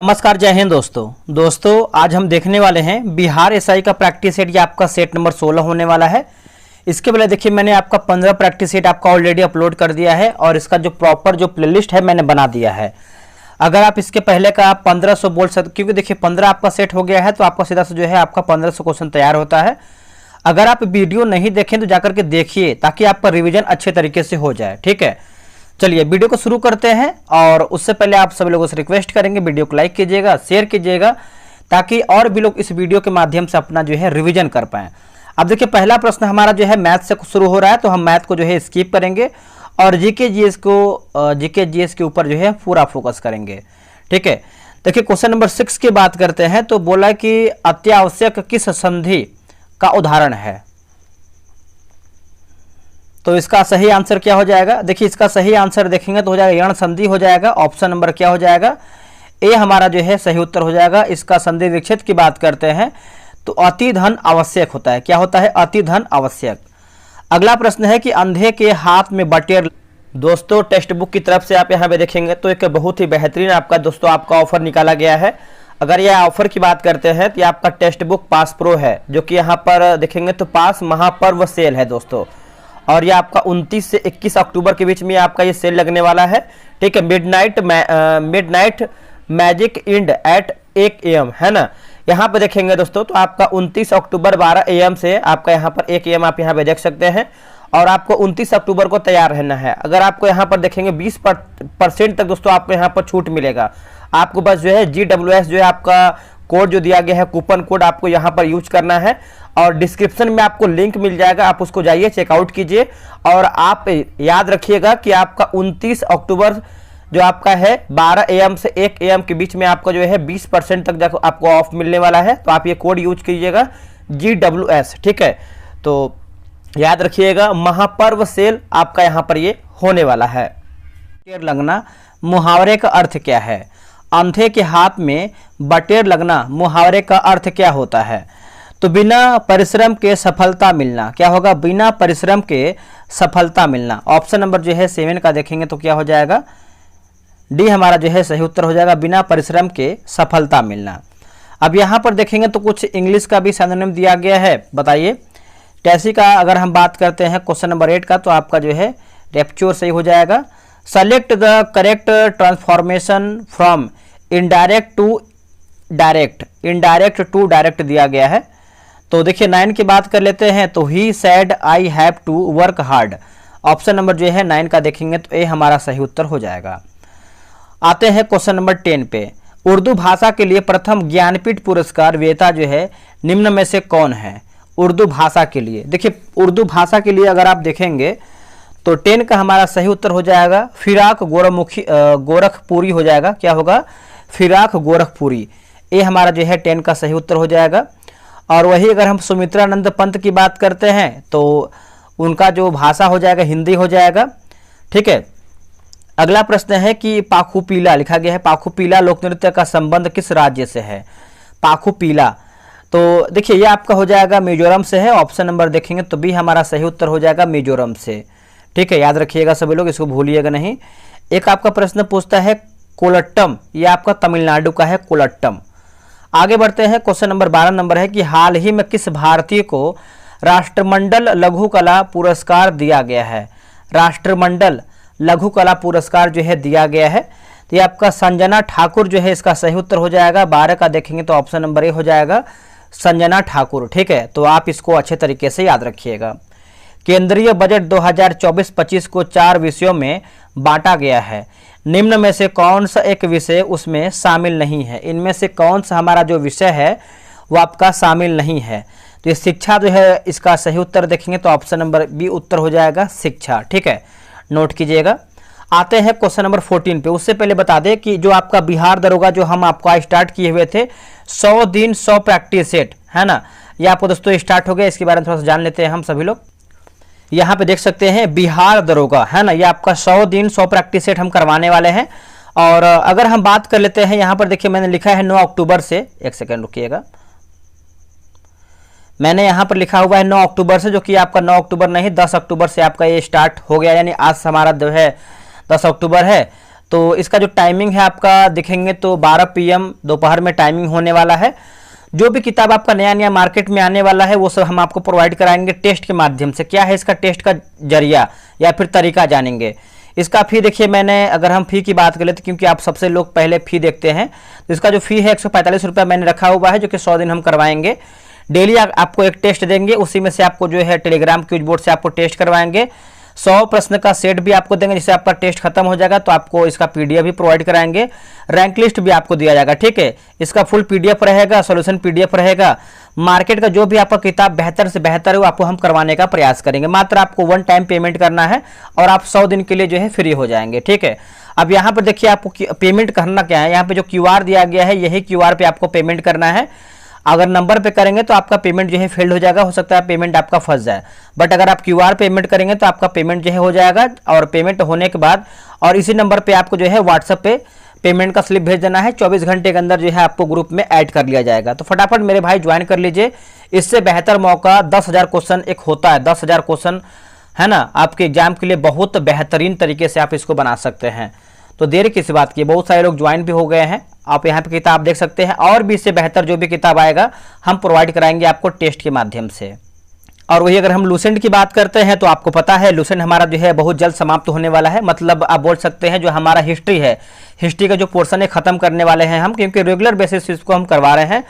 नमस्कार, जय हिंद दोस्तों आज हम देखने वाले हैं बिहार एसआई का प्रैक्टिस सेट। ये आपका सेट नंबर 16 होने वाला है। इसके पहले देखिए मैंने आपका 15 प्रैक्टिस सेट आपका ऑलरेडी अपलोड कर दिया है और इसका जो प्रॉपर जो प्लेलिस्ट है मैंने बना दिया है। अगर आप इसके पहले का आप 1500 बोल सकते, क्योंकि देखिए 15 आपका सेट हो गया है तो आपका सीधा से जो है आपका 1500 क्वेश्चन तैयार होता है। अगर आप वीडियो नहीं देखें तो जाकर के देखिए ताकि आपका रिविजन अच्छे तरीके से हो जाए। ठीक है, चलिए वीडियो को शुरू करते हैं। और उससे पहले आप सभी लोगों से रिक्वेस्ट करेंगे वीडियो को लाइक कीजिएगा, शेयर कीजिएगा ताकि और भी लोग इस वीडियो के माध्यम से अपना जो है रिवीजन कर पाएं। अब देखिए पहला प्रश्न हमारा जो है मैथ से शुरू हो रहा है तो हम मैथ को जो है स्किप करेंगे और जीके जीएस के ऊपर जो है पूरा फोकस करेंगे। ठीक है, देखिए क्वेश्चन नंबर 6 की बात करते हैं तो बोला कि अत्यावश्यक किस संधि का उदाहरण है। तो इसका सही आंसर क्या हो जाएगा? देखिए इसका सही आंसर देखेंगे तो हो जाएगा यण संधि हो जाएगा। ऑप्शन नंबर क्या हो जाएगा? ए हमारा जो है सही उत्तर हो जाएगा। इसका संधि विच्छेद की बात करते हैं तो अति धन आवश्यक होता है। क्या होता है? अति धन आवश्यक। अगला प्रश्न है कि अंधे के हाथ में बटेर। दोस्तों टेक्स्ट बुक की तरफ से आप यहाँ पे देखेंगे तो एक बहुत ही बेहतरीन आपका दोस्तों आपका ऑफर निकाला गया है। अगर यह ऑफर की बात करते हैं तो ये आपका टेक्स्ट बुक पास प्रो है, जो कि यहाँ पर देखेंगे तो पास महापर्व सेल है दोस्तों। और ये आपका 29 से 21 अक्टूबर के बीच में आपका ये सेल लगने वाला है। ठीक है, midnight magic end at 1 AM है ना। यहाँ पे देखेंगे दोस्तों तो आपका 29 अक्टूबर 12 AM से आपका यहाँ पर 1 AM आप यहाँ पे देख सकते हैं। और आपको 29 अक्टूबर को तैयार रहना है। अगर आपको यहाँ पर देखेंगे 20% तक दोस्तों आपको यहाँ पर छूट मिलेगा। आपको बस जो है GWS जो है आपका कोड जो दिया गया है, कूपन कोड आपको यहाँ पर यूज करना है और डिस्क्रिप्शन में आपको लिंक मिल जाएगा, आप उसको जाइए चेकआउट कीजिए। और आप याद रखिएगा कि आपका 29 अक्टूबर जो आपका है 12 AM से 1 AM के बीच में आपका जो है 20% तक आपको ऑफ मिलने वाला है। तो आप ये कोड यूज कीजिएगा GWS। ठीक है, तो याद रखिएगा महापर्व सेल आपका यहाँ पर ये होने वाला है। बटेर लगना मुहावरे का अर्थ क्या है? अंधे के हाथ में बटेर लगना मुहावरे का अर्थ क्या होता है? तो बिना परिश्रम के सफलता मिलना। क्या होगा? बिना परिश्रम के सफलता मिलना। ऑप्शन नंबर जो है 7 का देखेंगे तो क्या हो जाएगा? डी हमारा जो है सही उत्तर हो जाएगा, बिना परिश्रम के सफलता मिलना। अब यहाँ पर देखेंगे तो कुछ इंग्लिश का भी सिनोनिम दिया गया है, बताइए। टैसी का अगर हम बात करते हैं क्वेश्चन नंबर 8 का तो आपका जो है रेप्च्योर सही हो जाएगा। Select the correct transformation from indirect to direct दिया गया है। तो देखिए 9 की बात कर लेते हैं तो he said I have to work hard. Option number जो है 9 का देखेंगे तो ए हमारा सही उत्तर हो जाएगा। आते हैं क्वेश्चन नंबर 10 पे। उर्दू भाषा के लिए प्रथम ज्ञानपीठ पुरस्कार विजेता जो है निम्न में से कौन है? उर्दू भाषा के लिए, देखिए उर्दू भाषा के लिए अगर आप देखेंगे तो 10 का हमारा सही उत्तर हो जाएगा फिराक गोरखपुरी हो जाएगा। क्या होगा? फिराक गोरखपुरी। ये हमारा जो है 10 का सही उत्तर हो जाएगा। और वही अगर हम सुमित्रानंद पंत की बात करते हैं तो उनका जो भाषा हो जाएगा हिंदी हो जाएगा। ठीक है, अगला प्रश्न है कि पाखुपीला लिखा गया है। पाखुपीला लोक नृत्य का संबंध किस राज्य से है? पाखुपीला, तो देखिए ये आपका हो जाएगा मिजोरम से है। ऑप्शन नंबर देखेंगे तो बी हमारा सही उत्तर हो जाएगा मिजोरम से। ठीक है, याद रखिएगा सभी लोग, इसको भूलिएगा नहीं। एक आपका प्रश्न पूछता है कोलट्टम, ये आपका तमिलनाडु का है कोलट्टम। आगे बढ़ते हैं, क्वेश्चन नंबर 12 नंबर है कि हाल ही में किस भारतीय को राष्ट्रमंडल लघु कला पुरस्कार दिया गया है? राष्ट्रमंडल लघु कला पुरस्कार जो है दिया गया है तो ये आपका संजना ठाकुर जो है इसका सही उत्तर हो जाएगा। 12 का देखेंगे तो ऑप्शन नंबर ए हो जाएगा संजना ठाकुर। ठीक है, तो आप इसको अच्छे तरीके से याद रखिएगा। केंद्रीय बजट 2024-25 को 4 विषयों में बांटा गया है। निम्न में से कौन सा एक विषय उसमें शामिल नहीं है? इनमें से कौन सा हमारा जो विषय है वो आपका शामिल नहीं है? तो ये शिक्षा जो है इसका सही उत्तर देखेंगे तो ऑप्शन नंबर बी उत्तर हो जाएगा शिक्षा। ठीक है, नोट कीजिएगा। आते हैं क्वेश्चन नंबर 14 पे। उससे पहले बता दें कि जो आपका बिहार दरोगा जो हम आपका स्टार्ट किए हुए थे 100 दिन 100 प्रैक्टिस सेट है ना, ये आपको दोस्तों स्टार्ट हो गया। इसके बारे में थोड़ा सा जान लेते हैं हम सभी लोग। यहाँ पे देख सकते हैं बिहार दरोगा है ना, ये आपका 100 दिन 100 प्रैक्टिस सेट हम करवाने वाले हैं। और अगर हम बात कर लेते हैं यहाँ पर देखिए मैंने लिखा है 9 अक्टूबर से, एक सेकेंड रुकिएगा, मैंने यहाँ पर लिखा हुआ है 9 अक्टूबर से, जो कि आपका 9 अक्टूबर नहीं 10 अक्टूबर से आपका ये स्टार्ट हो गया, यानी आज हमारा जो है 10 अक्टूबर है। तो इसका जो टाइमिंग है आपका देखेंगे तो 12 PM दोपहर में टाइमिंग होने वाला है। जो भी किताब आपका नया नया मार्केट में आने वाला है वो सब हम आपको प्रोवाइड कराएंगे टेस्ट के माध्यम से। क्या है इसका टेस्ट का जरिया या फिर तरीका जानेंगे। इसका फ़ी देखिए, मैंने अगर हम फ़ी की बात करें तो क्योंकि आप सबसे लोग पहले फ़ी देखते हैं, तो इसका जो फ़ी है 145 रुपये मैंने रखा हुआ है, जो कि 100 दिन हम करवाएंगे। डेली आपको एक टेस्ट देंगे, उसी में से आपको जो है टेलीग्राम क्विज बोर्ड से आपको टेस्ट करवाएंगे। 100 प्रश्न का सेट भी आपको देंगे, जिससे आपका टेस्ट खत्म हो जाएगा तो आपको इसका PDF भी प्रोवाइड कराएंगे। रैंक लिस्ट भी आपको दिया जाएगा, ठीक है। इसका फुल PDF रहेगा, सॉल्यूशन PDF रहेगा। मार्केट का जो भी आपका किताब बेहतर से बेहतर है वो आपको हम करवाने का प्रयास करेंगे। मात्र आपको 1 टाइम पेमेंट करना है और आप 100 दिन के लिए जो है फ्री हो जाएंगे, ठीक है। अब यहाँ पर देखिए आपको पेमेंट करना क्या है, यहाँ पे जो QR दिया गया है यही QR पे आपको पेमेंट करना है। अगर नंबर पे करेंगे तो आपका पेमेंट जो है फेल्ड हो जाएगा, हो सकता है पेमेंट आपका फंस जाए। बट अगर आप QR पेमेंट करेंगे तो आपका पेमेंट जो है हो जाएगा। और पेमेंट होने के बाद और इसी नंबर पे आपको जो है व्हाट्सएप पे पेमेंट का स्लिप भेज देना है। 24 घंटे के अंदर जो है आपको ग्रुप में ऐड कर लिया जाएगा। तो फटाफट मेरे भाई ज्वाइन कर लीजिए। इससे बेहतर मौका 10,000 क्वेश्चन एक होता है, 10,000 क्वेश्चन है ना, आपके एग्जाम के लिए बहुत बेहतरीन तरीके से आप इसको बना सकते हैं। तो देर किसी बात की, बहुत सारे लोग ज्वाइन भी हो गए हैं। आप यहाँ पे किताब देख सकते हैं, और भी इससे बेहतर जो भी किताब आएगा हम प्रोवाइड कराएंगे आपको टेस्ट के माध्यम से। और वही अगर हम लूसेंट की बात करते हैं तो आपको पता है लूसेंट हमारा जो है बहुत जल्द समाप्त होने वाला है। मतलब आप बोल सकते हैं जो हमारा हिस्ट्री है, हिस्ट्री का जो पोर्शन है खत्म करने वाले हैं हम, क्योंकि रेगुलर बेसिस इसको हम करवा रहे हैं।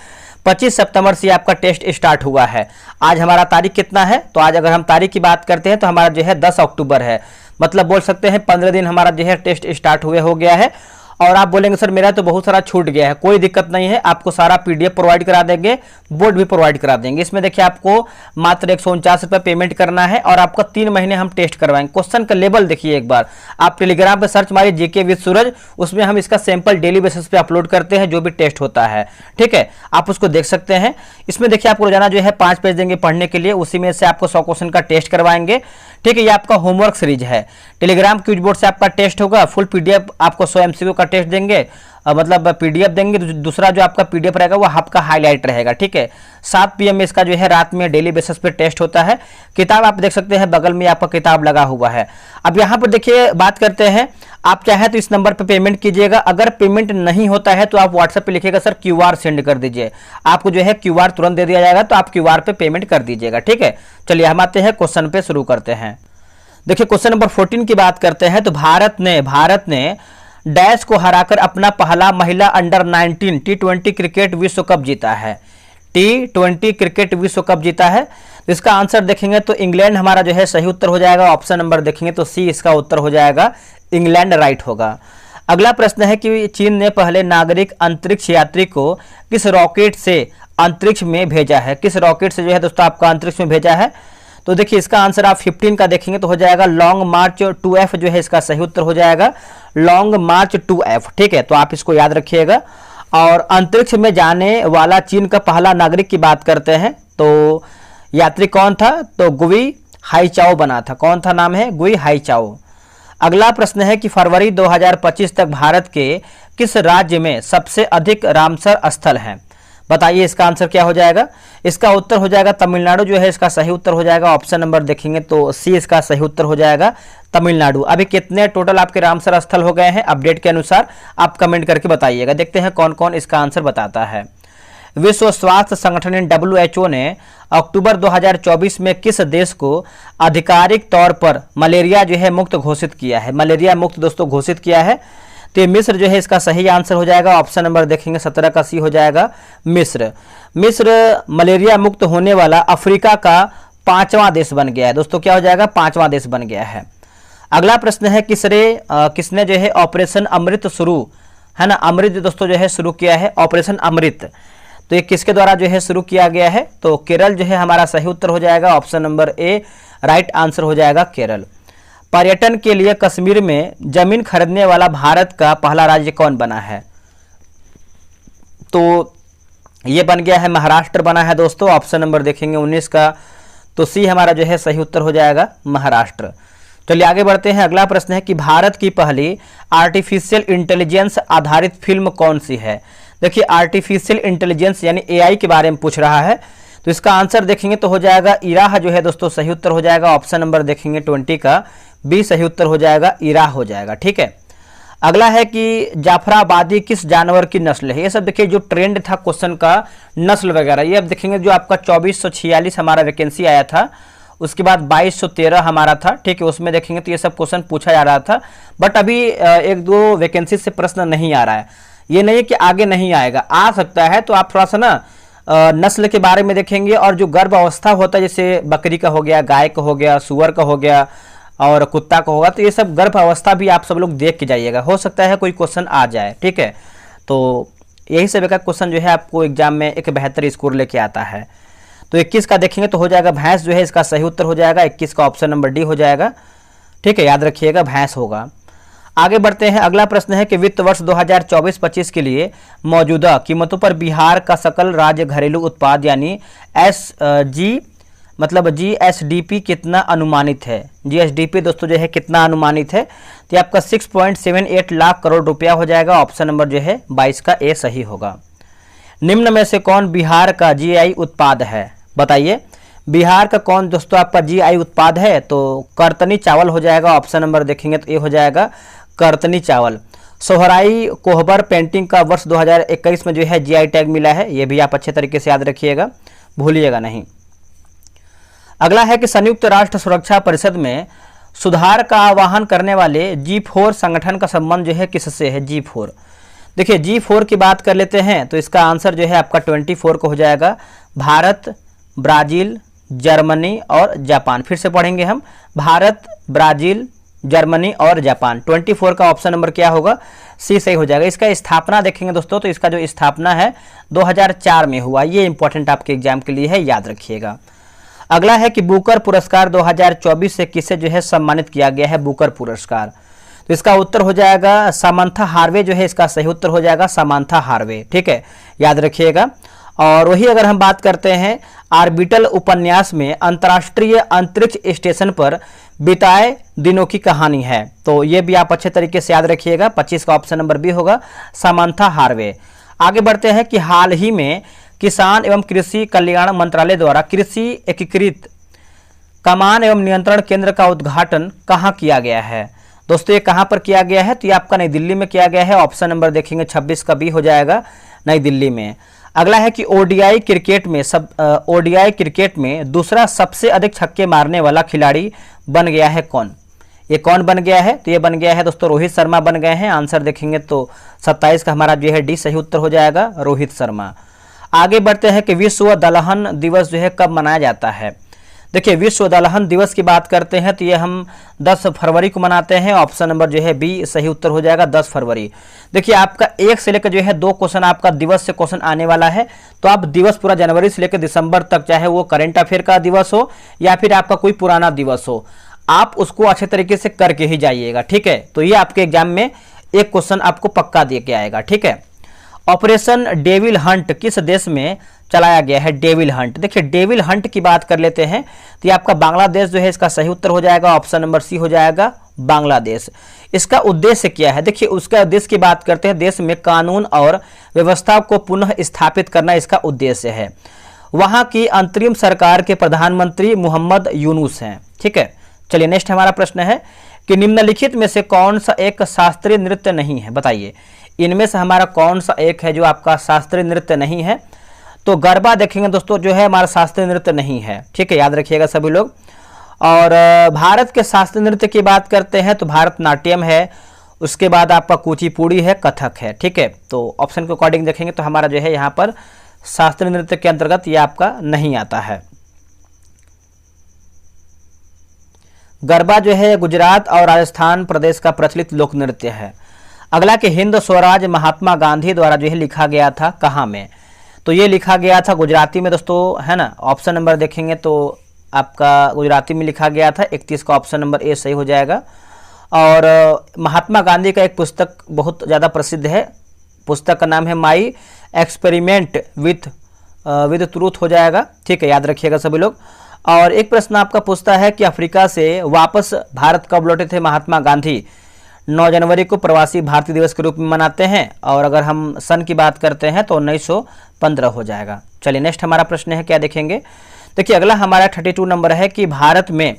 25 सितंबर से आपका टेस्ट स्टार्ट हुआ है। आज हमारा तारीख कितना है, तो आज अगर हम तारीख की बात करते हैं तो हमारा जो है 10 अक्टूबर है। मतलब बोल सकते हैं 15 दिन हमारा जो है टेस्ट स्टार्ट हुए हो गया है। और आप बोलेंगे सर मेरा तो बहुत सारा छूट गया है, कोई दिक्कत नहीं है, आपको सारा PDF प्रोवाइड करा देंगे, बोर्ड भी प्रोवाइड करा देंगे। इसमें देखिए आपको मात्र 149 रुपये पेमेंट करना है और आपका 3 महीने हम टेस्ट करवाएंगे। क्वेश्चन का लेवल देखिए एक बार, आप टेलीग्राम पे सर्च मारिए JK विद सूरज, उसमें हम इसका सैंपल डेली बेसिस पे अपलोड करते हैं जो भी टेस्ट होता है, ठीक है। आप उसको देख सकते हैं। इसमें देखिए आपको रोजाना जो है 5 पेज देंगे पढ़ने के लिए, उसी में से आपको 100 क्वेश्चन का टेस्ट करवाएंगे, ठीक है। ये आपका होमवर्क सीरीज है। टेलीग्राम क्विज बोर्ड से आपका टेस्ट होगा, फुल PDF आपको 100 MCQ का टेस्ट देंगे, मतलब PDF देंगे। दूसरा जो आपका PDF रहेगा वो आपका हाईलाइट रहेगा, ठीक है। 7 PM में इसका जो है रात में डेली बेसिस पे टेस्ट होता है। किताब आप देख सकते हैं, बगल में आपका किताब लगा हुआ है। अब यहाँ पर देखिए बात करते हैं, आप चाहे तो इस नंबर पे पेमेंट कीजिएगा। अगर पेमेंट नहीं होता है तो आप व्हाट्सएप पे लिखिएगा सर QR सेंड कर दीजिए, आपको जो है QR तुरंत दे दिया जाएगा, तो आप QR पे पेमेंट कर दीजिएगा, ठीक है। चलिए हम आते हैं क्वेश्चन पे, शुरू करते हैं। देखिए क्वेश्चन नंबर 14 की बात करते हैं तो भारत ने डैश को हराकर अपना पहला महिला अंडर-19 T20 क्रिकेट विश्व कप जीता है। T20 क्रिकेट विश्व कप जीता है। तो इसका आंसर देखेंगे तो इंग्लैंड हमारा जो है सही उत्तर हो जाएगा। ऑप्शन नंबर देखेंगे तो C इसका उत्तर हो जाएगा, इंग्लैंड राइट होगा। अगला प्रश्न है कि चीन ने पहले नागरिक अंतरिक्ष यात्री को किस रॉकेट से अंतरिक्ष में भेजा है। किस रॉकेट से जो है दोस्तों आपका अंतरिक्ष में भेजा है, तो देखिए इसका आंसर आप 15 का देखेंगे तो हो जाएगा लॉन्ग मार्च 2F जो है इसका सही उत्तर हो जाएगा, लॉन्ग मार्च 2F, ठीक है। तो आप इसको याद रखिएगा। और अंतरिक्ष में जाने वाला चीन का पहला नागरिक की बात करते हैं तो यात्री कौन था, तो गुई हाईचाओ बना था। कौन था नाम है, गुई हाईचाओ। अगला प्रश्न है कि फरवरी 2025 तक भारत के किस राज्य में सबसे अधिक रामसर स्थल हैं। बताइए इसका आंसर क्या हो जाएगा। इसका उत्तर हो जाएगा तमिलनाडु जो है इसका सही उत्तर हो जाएगा। ऑप्शन नंबर देखेंगे तो C इसका सही उत्तर हो जाएगा, तमिलनाडु। अभी कितने टोटल आपके रामसर स्थल हो गए हैं अपडेट के अनुसार, आप कमेंट करके बताइएगा। देखते हैं कौन कौन इसका आंसर बताता है। विश्व स्वास्थ्य संगठन WHO ने अक्टूबर 2024 में किस देश को आधिकारिक तौर पर मलेरिया जो है मुक्त घोषित किया है। मलेरिया मुक्त दोस्तों घोषित किया है, तो मिस्र जो है इसका सही आंसर हो जाएगा। ऑप्शन नंबर देखेंगे 17 का C हो जाएगा, मिस्र। मिस्र मलेरिया मुक्त होने वाला अफ्रीका का 5वां देश बन गया है दोस्तों। क्या हो जाएगा, 5वां देश बन गया है। अगला प्रश्न है किसने जो है ऑपरेशन अमृत शुरू है ना, अमृत दोस्तों जो है शुरू किया है, ऑपरेशन अमृत। तो ये किसके द्वारा जो है शुरू किया गया है, तो केरल जो है हमारा सही उत्तर हो जाएगा। Option number A right answer हो जाएगा, केरल। पर्यटन के लिए कश्मीर में जमीन खरीदने वाला भारत का पहला राज्य कौन बना है, तो ये बन गया है महाराष्ट्र बना है दोस्तों। ऑप्शन नंबर देखेंगे 19 का, तो C हमारा जो है सही उत्तर हो जाएगा, महाराष्ट्र। चलिए आगे बढ़ते हैं। अगला प्रश्न है कि भारत की पहली आर्टिफिशियल इंटेलिजेंस आधारित फिल्म कौन सी है। देखिए आर्टिफिशियल इंटेलिजेंस यानी AI के बारे में पूछ रहा है, तो इसका आंसर देखेंगे तो हो जाएगा इराह जो है दोस्तों सही उत्तर हो जाएगा। ऑप्शन नंबर देखेंगे 20 का B सही उत्तर हो जाएगा, इराह हो जाएगा, ठीक है। अगला है कि जाफराबादी किस जानवर की नस्ल है। ये सब देखिए जो ट्रेंड था क्वेश्चन का, नस्ल वगैरह, ये अब देखेंगे जो आपका 2446 हमारा वैकेंसी आया था, उसके बाद 2213 हमारा था, ठीक है, उसमें देखेंगे तो ये सब क्वेश्चन पूछा जा रहा था। बट अभी एक दो वैकेंसी से प्रश्न नहीं आ रहा है, ये नहीं कि आगे नहीं आएगा, आ सकता है। तो आप थोड़ा सा ना नस्ल के बारे में देखेंगे, और जो गर्भ अवस्था होता है जैसे बकरी का हो गया, गाय का हो गया, सुअर का हो गया और कुत्ता का होगा, तो ये सब गर्भ अवस्था भी आप सब लोग देख के जाइएगा, हो सकता है कोई क्वेश्चन आ जाए, ठीक है। तो यही सब का क्वेश्चन जो है आपको एग्जाम में एक बेहतर स्कोर लेके आता है। तो 21 का देखेंगे तो हो जाएगा भैंस, जो है इसका सही उत्तर हो जाएगा, 21 का ऑप्शन नंबर डी हो जाएगा, ठीक है, याद रखिएगा भैंस होगा। आगे बढ़ते हैं, अगला प्रश्न है कि वित्त वर्ष 2024-25 के लिए मौजूदा कीमतों पर बिहार का सकल राज्य घरेलू उत्पाद यानी जीएसडीपी कितना अनुमानित है। जीएसडीपी दोस्तों जो है कितना अनुमानित है, तो आपका 6.78 लाख करोड़ रुपया हो जाएगा, ऑप्शन नंबर जो है 22 का ए सही होगा। निम्न में से कौन बिहार का जीआई उत्पाद है, बताइए बिहार का कौन दोस्तों आपका जीआई उत्पाद है, तो करतनी चावल हो जाएगा, ऑप्शन नंबर देखेंगे तो ये हो जाएगा करतनी चावल। सोहराई कोहबर पेंटिंग का वर्ष 2021 में जो है जीआई टैग मिला है, ये भी आप अच्छे तरीके से याद रखिएगा, भूलिएगा नहीं। अगला है कि संयुक्त राष्ट्र सुरक्षा परिषद में सुधार का आह्वान करने वाले G4 संगठन का संबंध जो है किससे है। G4 देखिए, G4 की बात कर लेते हैं तो इसका आंसर जो है आपका 24 को हो जाएगा, भारत, ब्राजील, जर्मनी और जापान। फिर से पढ़ेंगे हम, भारत, ब्राजील, जर्मनी और जापान। 24 का ऑप्शन नंबर क्या होगा, सी सही हो जाएगा। इसका स्थापना देखेंगे दोस्तों तो इसका जो स्थापना है 2004 में हुआ, ये इंपॉर्टेंट आपके एग्जाम के लिए है, याद रखिएगा। अगला है कि बुकर पुरस्कार 2024 से किसे जो है सम्मानित किया गया है, बुकर पुरस्कार, तो इसका उत्तर हो जाएगा सामंथा हार्वे, जो है इसका सही उत्तर हो जाएगा सामंथा हार्वे, ठीक है, याद रखिएगा। और वही अगर हम बात करते हैं ऑर्बिटल उपन्यास में अंतर्राष्ट्रीय अंतरिक्ष स्टेशन पर बिताए दिनों की कहानी है, तो ये भी आप अच्छे तरीके से याद रखिएगा, 25 का ऑप्शन नंबर बी होगा सामंथा हार्वे। आगे बढ़ते हैं कि हाल ही में किसान एवं कृषि कल्याण मंत्रालय द्वारा कृषि एकीकृत कमान एवं नियंत्रण केंद्र का उद्घाटन कहाँ किया गया है। दोस्तों ये कहाँ पर किया गया है, तो ये आपका नई दिल्ली में किया गया है, ऑप्शन नंबर देखेंगे 26 का बी हो जाएगा, नई दिल्ली में। अगला है कि ओडीआई क्रिकेट में दूसरा सबसे अधिक छक्के मारने वाला खिलाड़ी बन गया है कौन। ये कौन बन गया है, तो ये बन गया है दोस्तों रोहित शर्मा बन गए हैं। आंसर देखेंगे तो 27 का हमारा जो है डी सही उत्तर हो जाएगा, रोहित शर्मा। आगे बढ़ते हैं कि विश्व दलहन दिवस जो है कब मनाया जाता है। देखिए विश्व दलहन दिवस की बात करते हैं तो ये हम 10 फरवरी को मनाते हैं, ऑप्शन नंबर जो है बी सही उत्तर हो जाएगा 10 फरवरी। देखिए आपका 1 से लेकर जो है 2 क्वेश्चन आपका दिवस से क्वेश्चन आने वाला है, तो आप दिवस पूरा जनवरी से लेकर दिसंबर तक, चाहे वो करंट अफेयर का दिवस हो या फिर आपका कोई पुराना दिवस हो, आप उसको अच्छे तरीके से करके ही जाइएगा, ठीक है। तो ये आपके एग्जाम में एक क्वेश्चन आपको पक्का दे के आएगा, ठीक है। ऑपरेशन डेविल हंट किस देश में चलाया गया है, डेविल हंट। देखिए डेविल हंट की बात कर लेते हैं तो ये आपका बांग्लादेश जो है इसका सही उत्तर हो जाएगा, ऑप्शन नंबर सी हो जाएगा बांग्लादेश। इसका उद्देश्य क्या है, देखिए उसका उद्देश्य की बात करते हैं, देश में कानून और व्यवस्था को पुनः स्थापित करना इसका उद्देश्य है। वहां की अंतरिम सरकार के प्रधानमंत्री मोहम्मद यूनुस हैं, ठीक है। चलिए नेक्स्ट हमारा प्रश्न है कि निम्नलिखित में से कौन सा एक शास्त्रीय नृत्य नहीं है, बताइए इनमें से हमारा कौन सा एक है जो आपका शास्त्रीय नृत्य नहीं है। तो गरबा देखेंगे दोस्तों जो है हमारा शास्त्रीय नृत्य नहीं है, ठीक है, याद रखिएगा सभी लोग। और भारत के शास्त्रीय नृत्य की बात करते हैं तो भारतनाट्यम है, उसके बाद आपका कुचिपुड़ी है, कथक है, ठीक है। तो ऑप्शन के अकॉर्डिंग देखेंगे तो हमारा जो है यहाँ पर शास्त्रीय नृत्य के अंतर्गत ये आपका नहीं आता है। गरबा जो है गुजरात और राजस्थान प्रदेश का प्रचलित लोक नृत्य है। अगला कि हिंद स्वराज महात्मा गांधी द्वारा जो है लिखा गया था कहाँ में, तो ये लिखा गया था गुजराती में दोस्तों, है ना। ऑप्शन नंबर देखेंगे तो आपका गुजराती में लिखा गया था, 31 का ऑप्शन नंबर ए सही हो जाएगा। और महात्मा गांधी का एक पुस्तक बहुत ज़्यादा प्रसिद्ध है, पुस्तक का नाम है माई एक्सपेरिमेंट विद ट्रूथ हो जाएगा, ठीक है, याद रखिएगा सभी लोग। और एक प्रश्न आपका पूछता है कि अफ्रीका से वापस भारत कब लौटे थे महात्मा गांधी। 9 जनवरी को प्रवासी भारतीय दिवस के रूप में मनाते हैं, और अगर हम सन की बात करते हैं तो 1915 हो जाएगा। चलिए नेक्स्ट हमारा प्रश्न है, क्या देखेंगे। देखिए अगला हमारा 32 नंबर है कि भारत में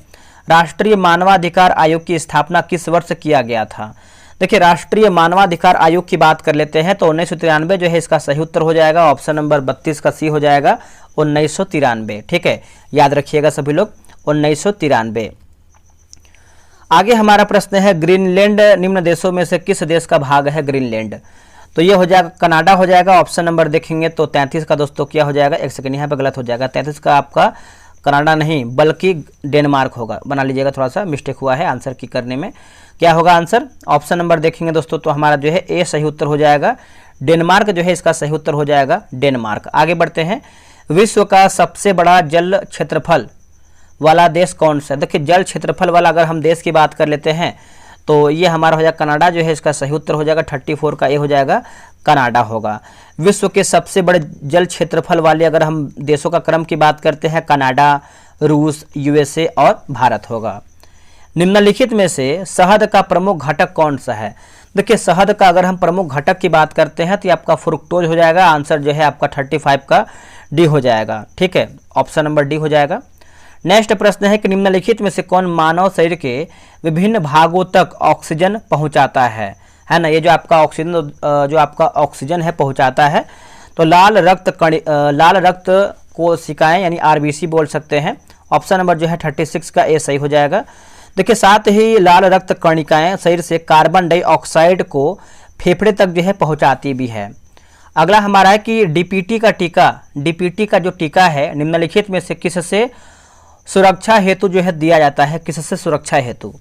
राष्ट्रीय मानवाधिकार आयोग की स्थापना किस वर्ष किया गया था। देखिए राष्ट्रीय मानवाधिकार आयोग की बात कर लेते हैं तो 1993 जो है इसका सही उत्तर हो जाएगा। ऑप्शन नंबर 32 का सी हो जाएगा 1993। ठीक है, याद रखिएगा सभी लोग 1993। आगे हमारा प्रश्न है ग्रीनलैंड निम्न देशों में से किस देश का भाग है ग्रीनलैंड? तो ये हो जाएगा कनाडा हो जाएगा। ऑप्शन नंबर देखेंगे तो 33 का दोस्तों क्या हो जाएगा, एक सेकंड यहाँ पे गलत हो जाएगा, 33 का आपका कनाडा नहीं बल्कि डेनमार्क होगा, बना लीजिएगा, थोड़ा सा मिस्टेक हुआ है आंसर की करने में। क्या होगा आंसर? ऑप्शन नंबर देखेंगे दोस्तों तो हमारा जो है ए सही उत्तर हो जाएगा, डेनमार्क जो है इसका सही उत्तर हो जाएगा डेनमार्क। आगे बढ़ते हैं, विश्व का सबसे बड़ा जल क्षेत्रफल वाला देश कौन सा? देखिए जल क्षेत्रफल वाला अगर हम देश की बात कर लेते हैं तो ये हमारा हो जाएगा कनाडा जो है इसका सही उत्तर हो जाएगा, 34 का ए हो जाएगा कनाडा होगा। विश्व के सबसे बड़े जल क्षेत्रफल वाले अगर हम देशों का क्रम की बात करते हैं कनाडा, रूस, यूएसए और भारत होगा। निम्नलिखित में से शहद का प्रमुख घटक कौन सा है? देखिए शहद का अगर हम प्रमुख घटक की बात करते हैं तो ये आपका फ्रुक्टोज हो जाएगा। आंसर जो है आपका 35 का डी हो जाएगा। ठीक है, ऑप्शन नंबर डी हो जाएगा। नेक्स्ट प्रश्न है कि निम्नलिखित में से कौन मानव शरीर के विभिन्न भागों तक ऑक्सीजन पहुंचाता है ना? ये जो आपका ऑक्सीजन है पहुंचाता है तो लाल रक्त कोशिकाएं यानी आरबीसी बोल सकते हैं। ऑप्शन नंबर जो है 36 का ए सही हो जाएगा। देखिए साथ ही लाल रक्त कणिकाएं शरीर से कार्बन डाइऑक्साइड को फेफड़े तक जो है पहुंचाती भी है। अगला हमारा है कि डीपीटी का जो टीका है निम्नलिखित में से किससे सुरक्षा हेतु जो है दिया जाता है, किससे सुरक्षा हेतु?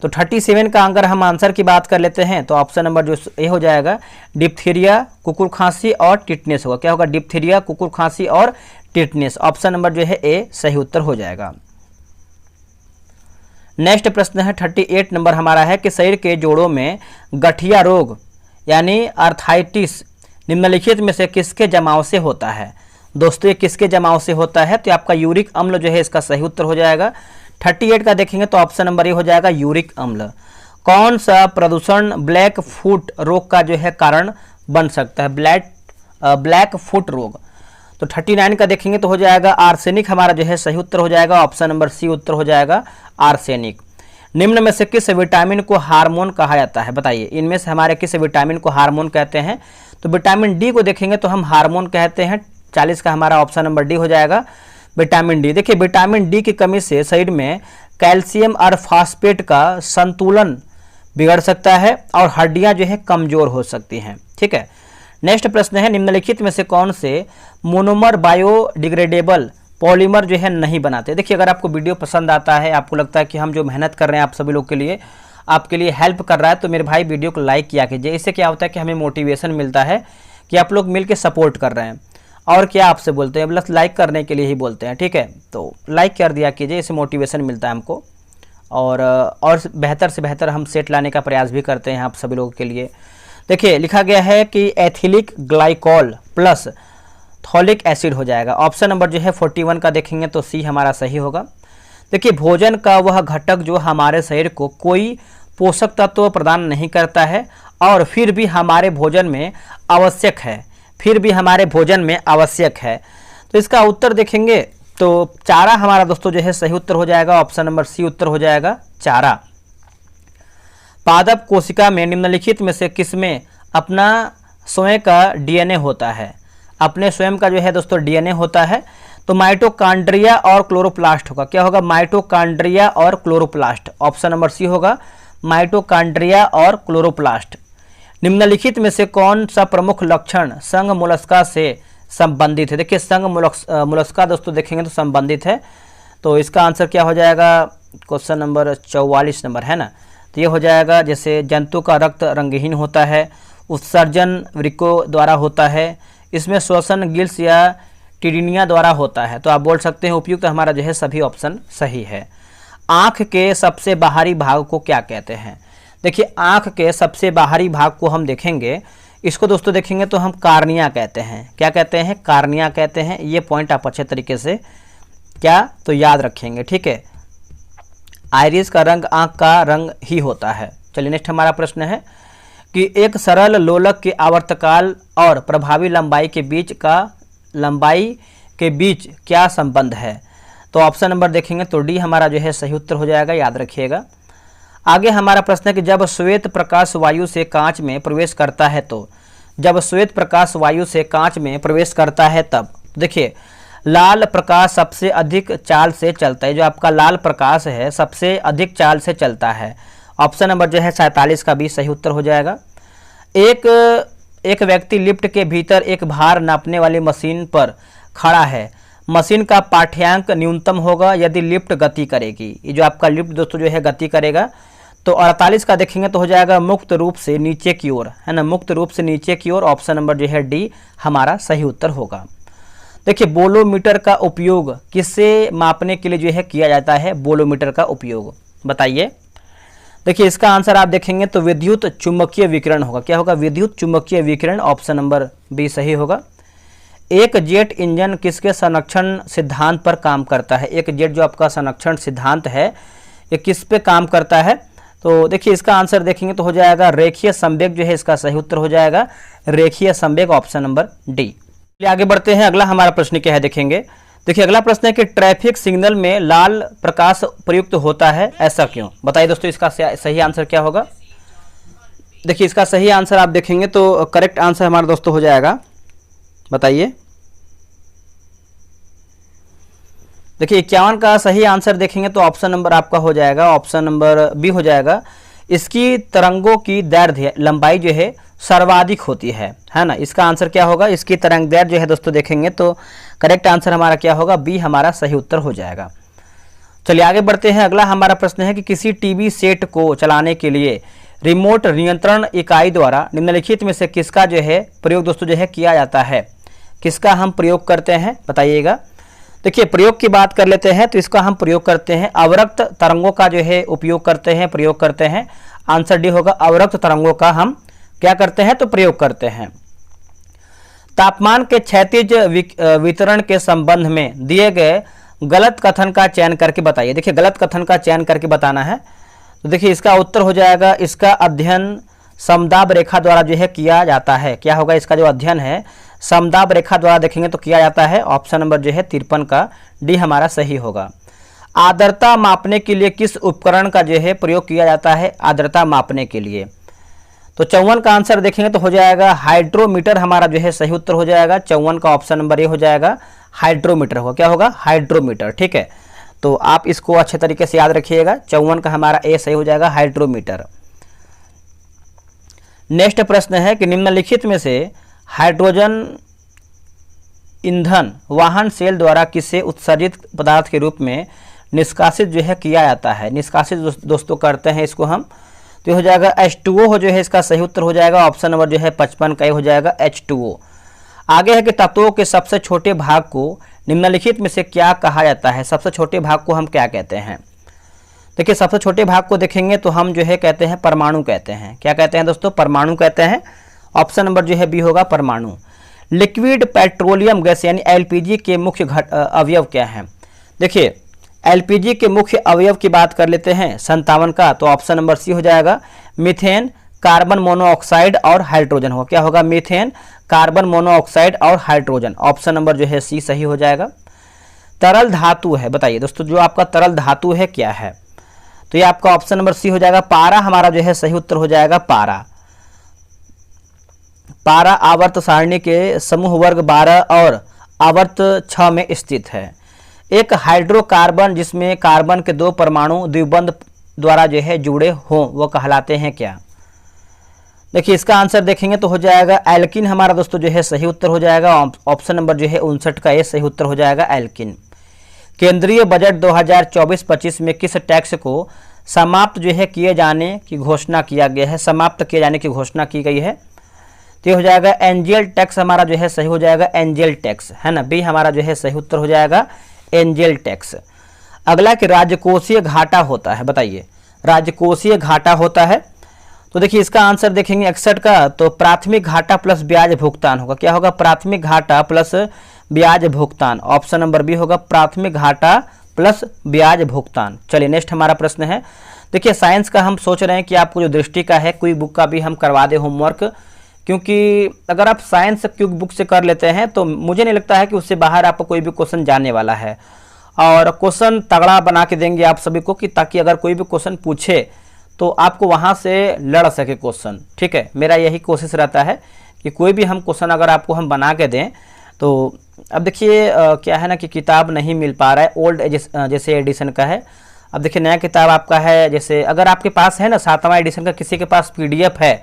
तो 37 का अगर हम आंसर की बात कर लेते हैं तो ऑप्शन नंबर जो ए हो जाएगा डिप्थीरिया, कुकुर खांसी और टिटनेस होगा। क्या होगा? डिप्थीरिया, कुकुर खांसी और टिटनेस। ऑप्शन नंबर जो है ए सही उत्तर हो जाएगा। नेक्स्ट प्रश्न है 38 नंबर हमारा है कि शरीर के जोड़ों में गठिया रोग यानी आर्थराइटिस निम्नलिखित में से किसके जमाव से होता है? दोस्तों ये किसके जमाव से होता है? तो आपका यूरिक अम्ल जो है इसका सही उत्तर हो जाएगा। 38 का देखेंगे तो ऑप्शन नंबर ये हो जाएगा यूरिक अम्ल। कौन सा प्रदूषण ब्लैक फुट रोग का जो है कारण बन सकता है? ब्लैक फुट रोग। तो 39 का देखेंगे तो हो जाएगा आर्सेनिक हमारा जो है सही उत्तर हो जाएगा। ऑप्शन नंबर सी उत्तर हो जाएगा आर्सेनिक। निम्न में से किस विटामिन को हार्मोन कहा जाता है? बताइए इनमें से हमारे किस विटामिन को हार्मोन कहते हैं? तो विटामिन डी को देखेंगे तो हम हार्मोन कहते हैं। 40 का हमारा ऑप्शन नंबर डी हो जाएगा विटामिन डी। देखिए विटामिन डी की कमी से शरीर में कैल्शियम और फास्फेट का संतुलन बिगड़ सकता है और हड्डियां जो है कमजोर हो सकती हैं। ठीक है, नेक्स्ट प्रश्न है निम्नलिखित में से कौन से मोनोमर बायोडिग्रेडेबल पॉलीमर जो है नहीं बनाते? देखिए अगर आपको वीडियो पसंद आता है, आपको लगता है कि हम जो मेहनत कर रहे हैं आप सभी लोग के लिए, आपके लिए हेल्प कर रहा है, तो मेरे भाई वीडियो को लाइक किया कीजिए। इससे क्या होता है कि हमें मोटिवेशन मिलता है कि आप लोग मिलकर सपोर्ट कर रहे हैं। और क्या आपसे बोलते हैं, बस लाइक करने के लिए ही बोलते हैं। ठीक है, तो लाइक कर दिया कीजिए, इससे मोटिवेशन मिलता है हमको और बेहतर से बेहतर हम सेट लाने का प्रयास भी करते हैं आप सभी लोगों के लिए। देखिए लिखा गया है कि एथिलिक ग्लाइकोल प्लस थॉलिक एसिड हो जाएगा। ऑप्शन नंबर जो है 41 का देखेंगे तो सी हमारा सही होगा। देखिए भोजन का वह घटक जो हमारे शरीर को कोई पोषक तत्व प्रदान नहीं करता है और फिर भी हमारे भोजन में आवश्यक है, तो इसका उत्तर देखेंगे तो चारा हमारा दोस्तों जो है सही उत्तर हो जाएगा। ऑप्शन नंबर सी उत्तर हो जाएगा चारा। पादप कोशिका में निम्नलिखित में से किसमें अपना स्वयं का डीएनए होता है? अपने स्वयं का जो है दोस्तों डीएनए होता है। तो माइटोकॉन्ड्रिया और क्लोरोप्लास्ट होगा। क्या होगा? माइटोकॉन्ड्रिया और क्लोरोप्लास्ट। ऑप्शन नंबर सी होगा माइटोकॉन्ड्रिया और क्लोरोप्लास्ट। निम्नलिखित में से कौन सा प्रमुख लक्षण संघ मोलस्का से संबंधित है? देखिए संघ मोलस्का दोस्तों देखेंगे तो संबंधित है, तो इसका आंसर क्या हो जाएगा? क्वेश्चन नंबर 44 नंबर है ना, तो ये हो जाएगा जैसे जंतु का रक्त रंगहीन होता है, उत्सर्जन वृक्कों द्वारा होता है, इसमें श्वसन गिल्स या टिडिनिया द्वारा होता है। तो आप बोल सकते हैं उपयुक्त हमारा जो है सभी ऑप्शन सही है। आँख के सबसे बाहरी भाग को क्या कहते हैं? देखिए आँख के सबसे बाहरी भाग को हम देखेंगे, इसको दोस्तों देखेंगे तो हम कार्निया कहते हैं। क्या कहते हैं? कार्निया कहते हैं। ये पॉइंट आप अच्छे तरीके से क्या तो याद रखेंगे। ठीक है, आइरिस का रंग आँख का रंग ही होता है। चलिए नेक्स्ट हमारा प्रश्न है कि एक सरल लोलक के आवर्तकाल और प्रभावी लंबाई के बीच क्या संबंध है? तो ऑप्शन नंबर देखेंगे तो डी हमारा जो है सही उत्तर हो जाएगा, याद रखिएगा। आगे हमारा प्रश्न है कि जब श्वेत प्रकाश वायु से कांच में प्रवेश करता है तो, जब श्वेत प्रकाश वायु से कांच में प्रवेश करता है तब। देखिए लाल प्रकाश सबसे अधिक चाल से चलता है, जो आपका लाल प्रकाश है सबसे अधिक चाल से चलता है। ऑप्शन नंबर जो है 47 का भी सही उत्तर हो जाएगा। एक व्यक्ति लिफ्ट के भीतर एक भार नापने वाली मशीन पर खड़ा है, मशीन का पाठ्यांक न्यूनतम होगा यदि लिफ्ट गति करेगी। ये जो आपका लिफ्ट दोस्तों जो है गति करेगा। तो 48 का देखेंगे तो हो जाएगा मुक्त रूप से नीचे की ओर, है ना, मुक्त रूप से नीचे की ओर। ऑप्शन नंबर जो है डी हमारा सही उत्तर होगा। देखिए बोलोमीटर का उपयोग किससे मापने के लिए जो है किया जाता है, बोलोमीटर का उपयोग बताइए। देखिए इसका आंसर आप देखेंगे तो विद्युत चुंबकीय विकिरण होगा। क्या होगा, विद्युत चुंबकीय विकिरण। ऑप्शन नंबर बी सही होगा। एक जेट इंजन किसके संरक्षण सिद्धांत पर काम करता है। एक जेट जो आपका संरक्षण सिद्धांत है ये किस पे काम करता है, तो देखिए इसका आंसर देखेंगे तो हो जाएगा रेखीय संवेग जो है इसका सही उत्तर हो जाएगा, रेखीय संवेग। Option number D. आगे बढ़ते हैं, अगला हमारा प्रश्न क्या है देखेंगे। देखिए अगला प्रश्न है कि ट्रैफिक सिग्नल में लाल प्रकाश प्रयुक्त होता है, ऐसा क्यों। बताइए दोस्तों इसका सही आंसर क्या होगा। देखिए इसका सही आंसर आप देखेंगे तो करेक्ट आंसर हमारा दोस्तों हो जाएगा, बताइए। देखिए 51 का सही आंसर देखेंगे तो ऑप्शन नंबर आपका हो जाएगा, ऑप्शन नंबर बी हो जाएगा। इसकी तरंगों की दैर्ध्य लंबाई जो है सर्वाधिक होती है ना। इसका आंसर क्या होगा, इसकी तरंग दैर्ध्य जो है दोस्तों देखेंगे तो करेक्ट आंसर हमारा क्या होगा, बी हमारा सही उत्तर हो जाएगा। चलिए आगे बढ़ते हैं, अगला हमारा प्रश्न है कि किसी टीवी सेट को चलाने के लिए रिमोट नियंत्रण इकाई द्वारा निम्नलिखित में से किसका जो है प्रयोग दोस्तों जो है किया जाता है, किसका हम प्रयोग करते हैं बताइएगा। देखिए प्रयोग की बात कर लेते हैं तो इसका हम प्रयोग करते हैं अवरक्त तरंगों का जो है उपयोग करते हैं, प्रयोग करते हैं। आंसर डी होगा, अवरक्त तरंगों का हम क्या करते हैं तो प्रयोग करते हैं। तापमान के क्षैतिज वितरण के संबंध में दिए गए गलत कथन का चयन करके बताइए। देखिए गलत कथन का चयन करके बताना है, तो देखिए इसका उत्तर हो जाएगा, इसका अध्ययन समदाब रेखा द्वारा जो है किया जाता है। क्या होगा, इसका जो अध्ययन है समदाब रेखा द्वारा देखेंगे तो किया जाता है। ऑप्शन नंबर जो है 53 का डी हमारा सही होगा। आर्द्रता मापने के लिए किस उपकरण का जो है प्रयोग किया जाता है, आर्द्रता मापने के लिए। तो 54 का आंसर देखेंगे तो हो जाएगा हाइड्रोमीटर हमारा जो है सही उत्तर हो जाएगा। 54 का ऑप्शन नंबर ए हो जाएगा, हाइड्रोमीटर होगा। क्या होगा, हाइड्रोमीटर। ठीक है, तो आप इसको अच्छे तरीके से याद रखिएगा। 54 का हमारा ए सही हो जाएगा, हाइड्रोमीटर। नेक्स्ट प्रश्न है कि निम्नलिखित में से हाइड्रोजन ईंधन वाहन सेल द्वारा किसे उत्सर्जित पदार्थ के रूप में निष्कासित जो है किया जाता है। निष्कासित दोस्तों करते हैं इसको हम, तो हो जाएगा H2O हो जो है इसका सही उत्तर हो जाएगा। ऑप्शन नंबर जो है 55 का हो जाएगा, H2O। आगे है कि तत्वों के सबसे छोटे भाग को निम्नलिखित में से क्या कहा जाता है। सबसे छोटे भाग को हम क्या कहते हैं। देखिए सबसे छोटे भाग को देखेंगे तो हम जो है कहते हैं परमाणु कहते हैं। क्या कहते हैं दोस्तों, परमाणु कहते हैं। ऑप्शन नंबर जो है बी होगा, परमाणु। लिक्विड पेट्रोलियम गैस यानी एलपीजी के मुख्य अवयव क्या हैं। देखिए एलपीजी के मुख्य अवयव की बात कर लेते हैं 57 का, तो ऑप्शन नंबर सी हो जाएगा, मीथेन, कार्बन मोनोऑक्साइड और हाइड्रोजन होगा। क्या होगा, मीथेन, कार्बन मोनोऑक्साइड और हाइड्रोजन। ऑप्शन नंबर जो है सी सही हो जाएगा। तरल धातु है, बताइए दोस्तों जो आपका तरल धातु है क्या है, तो ये आपका ऑप्शन नंबर सी हो जाएगा, पारा हमारा जो है सही उत्तर हो जाएगा, पारा। पारा आवर्त सारणी के समूह वर्ग 12 और आवर्त 6 में स्थित है। एक हाइड्रोकार्बन जिसमें कार्बन के 2 परमाणु द्विबंध द्वारा जो है जुड़े हों वो कहलाते हैं क्या। देखिए इसका आंसर देखेंगे तो हो जाएगा एल्किन हमारा दोस्तों जो है सही उत्तर हो जाएगा। ऑप्शन नंबर जो है 59 का ये सही उत्तर हो जाएगा, एल्किन। केंद्रीय बजट 2024-25 में किस टैक्स को समाप्त जो है किए जाने की घोषणा किया गया है, समाप्त किए जाने की घोषणा की गई है, तो ये हो जाएगा एंजेल टैक्स हमारा जो है सही हो जाएगा, एंजेल टैक्स, है ना। बी हमारा जो है सही उत्तर हो जाएगा, एंजेल टैक्स। अगला कि राजकोषीय घाटा होता है, बताइए राजकोषीय घाटा होता है, तो देखिए इसका आंसर देखेंगे 61 का, तो प्राथमिक घाटा प्लस ब्याज भुगतान होगा। क्या होगा, प्राथमिक घाटा प्लस ब्याज भुगतान। ऑप्शन नंबर बी होगा, प्राथमिक घाटा प्लस ब्याज भुगतान। चलिए नेक्स्ट हमारा प्रश्न है, देखिए साइंस का हम सोच रहे हैं कि आपको जो दृष्टि का है कोई बुक का भी हम करवा दें होमवर्क, क्योंकि अगर आप साइंस क्विक बुक से कर लेते हैं तो मुझे नहीं लगता है कि उससे बाहर आपको कोई भी क्वेश्चन जाने वाला है, और क्वेश्चन तगड़ा बना के देंगे आप सभी को कि ताकि अगर कोई भी क्वेश्चन पूछे तो आपको वहाँ से लड़ सके क्वेश्चन। ठीक है, मेरा यही कोशिश रहता है कि कोई भी हम क्वेश्चन अगर आपको हम बना के दें तो अब देखिए क्या है ना कि किताब नहीं मिल पा रहा है, ओल्ड जैसे एडिशन का है। अब देखिए नया किताब आपका है, जैसे अगर आपके पास है ना 7वां एडिशन का, किसी के पास पीडीएफ है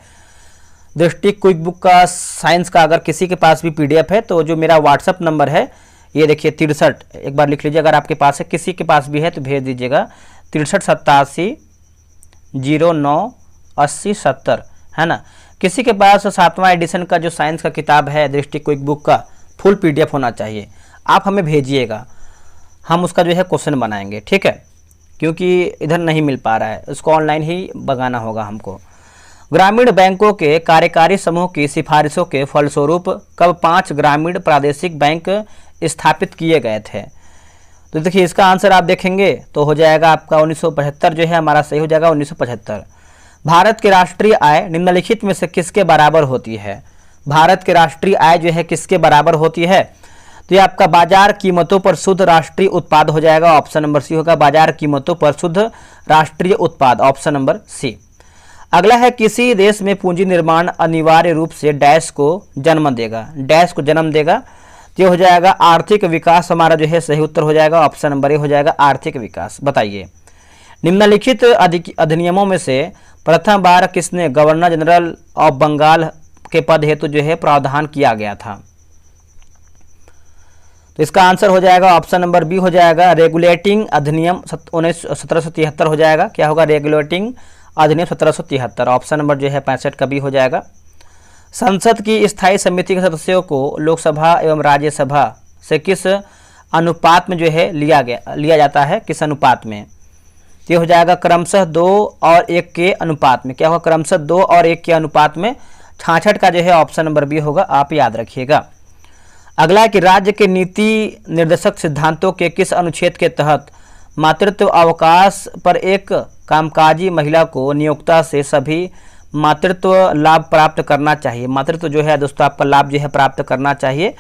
दृष्टि क्विक बुक का साइंस का, अगर किसी के पास भी पीडीएफ है तो जो मेरा व्हाट्सअप नंबर है ये देखिए 63, एक बार लिख लीजिए, अगर आपके पास है, किसी के पास भी है तो भेज दीजिएगा 6387098070, है ना। किसी के पास 7वां एडिशन का जो साइंस का किताब है दृष्टि क्विक बुक का फुल पीडीएफ होना चाहिए, आप हमें भेजिएगा, हम उसका जो है क्वेश्चन बनाएंगे। ठीक है, क्योंकि इधर नहीं मिल पा रहा है, उसको ऑनलाइन ही मंगाना होगा हमको। ग्रामीण बैंकों के कार्यकारी समूह की सिफारिशों के फलस्वरूप कब 5 ग्रामीण प्रादेशिक बैंक स्थापित किए गए थे? तो देखिए इसका आंसर आप देखेंगे तो हो जाएगा आपका 1975 जो है हमारा सही हो जाएगा 1975। भारत की राष्ट्रीय आय निम्नलिखित में से किसके बराबर होती है? भारत की राष्ट्रीय आय जो है किसके बराबर होती है? तो ये आपका बाजार कीमतों पर शुद्ध राष्ट्रीय उत्पाद हो जाएगा, ऑप्शन नंबर सी होगा, बाजार कीमतों पर शुद्ध राष्ट्रीय उत्पाद, ऑप्शन नंबर सी। अगला है किसी देश में पूंजी निर्माण अनिवार्य रूप से डैश को जन्म देगा, डैश को जन्म देगा, तो हो जाएगा आर्थिक विकास, हमारा जो है सही उत्तर हो जाएगा, ऑप्शन नंबर ए हो जाएगा आर्थिक विकास। बताइए निम्नलिखित अधिनियमों में से प्रथम बार किसने गवर्नर जनरल ऑफ बंगाल के पद हेतु जो है प्रावधान किया गया था? तो इसका आंसर हो जाएगा ऑप्शन नंबर बी हो जाएगा रेगुलेटिंग अधिनियम 1773 हो जाएगा। क्या होगा? रेगुलेटिंग अधिनियम 1773, ऑप्शन नंबर जो है 65 का बी हो जाएगा। संसद की स्थायी समिति के सदस्यों को लोकसभा एवं राज्यसभा से किस अनुपात में जो है लिया जाता है, किस अनुपात में? ये हो जाएगा क्रमशः 2 और 1 के अनुपात में। क्या होगा? क्रमशः 2 और 1 के अनुपात में। 66 का जो है ऑप्शन नंबर बी होगा, आप याद रखिएगा। अगला है कि राज्य के नीति निर्देशक सिद्धांतों के किस अनुच्छेद के तहत मातृत्व अवकाश पर एक कामकाजी महिला को नियोक्ता से सभी मातृत्व लाभ प्राप्त करना चाहिए? मातृत्व जो है दोस्तों आपका लाभ जो है प्राप्त करना चाहिए।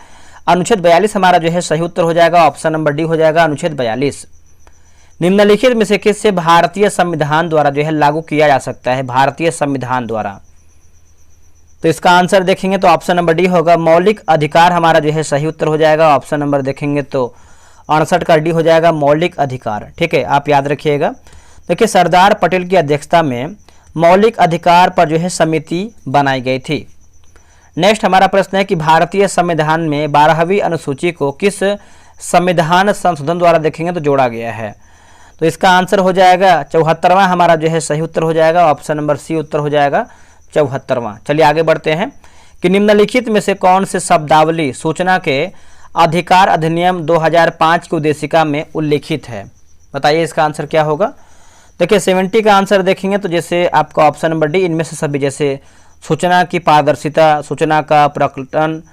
अनुच्छेद 42 हमारा जो है सही उत्तर हो जाएगा, ऑप्शन नंबर डी हो जाएगा अनुच्छेद 42। निम्नलिखित में से किससे भारतीय संविधान द्वारा जो है लागू किया जा सकता है? भारतीय संविधान द्वारा, तो इसका आंसर देखेंगे तो ऑप्शन नंबर डी होगा मौलिक अधिकार, हमारा जो है सही उत्तर हो जाएगा। ऑप्शन नंबर देखेंगे तो 68 का डी हो जाएगा मौलिक अधिकार। ठीक है, आप याद रखिएगा। देखिए सरदार पटेल की अध्यक्षता में मौलिक अधिकार पर जो है समिति बनाई गई थी। नेक्स्ट हमारा प्रश्न है कि भारतीय संविधान में 12वीं अनुसूची को किस संविधान संशोधन द्वारा देखेंगे तो जोड़ा गया है? तो इसका आंसर हो जाएगा 74वां, हमारा जो है सही उत्तर हो जाएगा, ऑप्शन नंबर सी उत्तर हो जाएगा 74वां। चलिए आगे बढ़ते हैं कि निम्नलिखित में से कौन से शब्दावली सूचना के अधिकार अधिनियम 2005 की उद्देशिका में उल्लेखित है? बताइए इसका आंसर क्या होगा? देखिए 70 का आंसर देखेंगे तो जैसे आपका ऑप्शन नंबर डी, इनमें से सभी, जैसे सूचना की पारदर्शिता, सूचना का प्रकटन,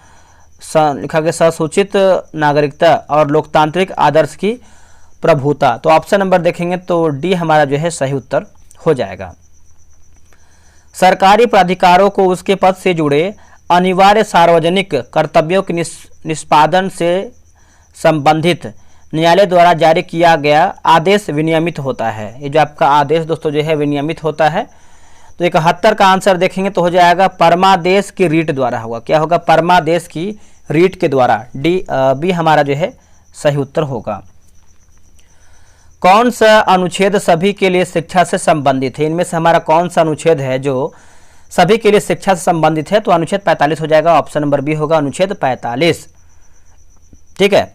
लिखा गया ससूचित नागरिकता और लोकतांत्रिक आदर्श की प्रभुता। तो ऑप्शन नंबर देखेंगे तो डी हमारा जो है सही उत्तर हो जाएगा। सरकारी प्राधिकारों को उसके पद से जुड़े अनिवार्य सार्वजनिक कर्तव्यों के निष्पादन से संबंधित न्यायालय द्वारा जारी किया गया आदेश विनियमित होता है। ये जो आपका आदेश दोस्तों जो है विनियमित होता है। तो 71 का आंसर देखेंगे तो हो जाएगा परमादेश की रीट द्वारा होगा। क्या होगा? परमादेश की रीट के द्वारा, डी बी हमारा जो है सही उत्तर होगा। कौन सा अनुच्छेद सभी के लिए शिक्षा से संबंधित है? इनमें से हमारा कौन सा अनुच्छेद है जो सभी के लिए शिक्षा से संबंधित है? तो अनुच्छेद 45 हो जाएगा, ऑप्शन नंबर बी होगा अनुच्छेद 45। ठीक है,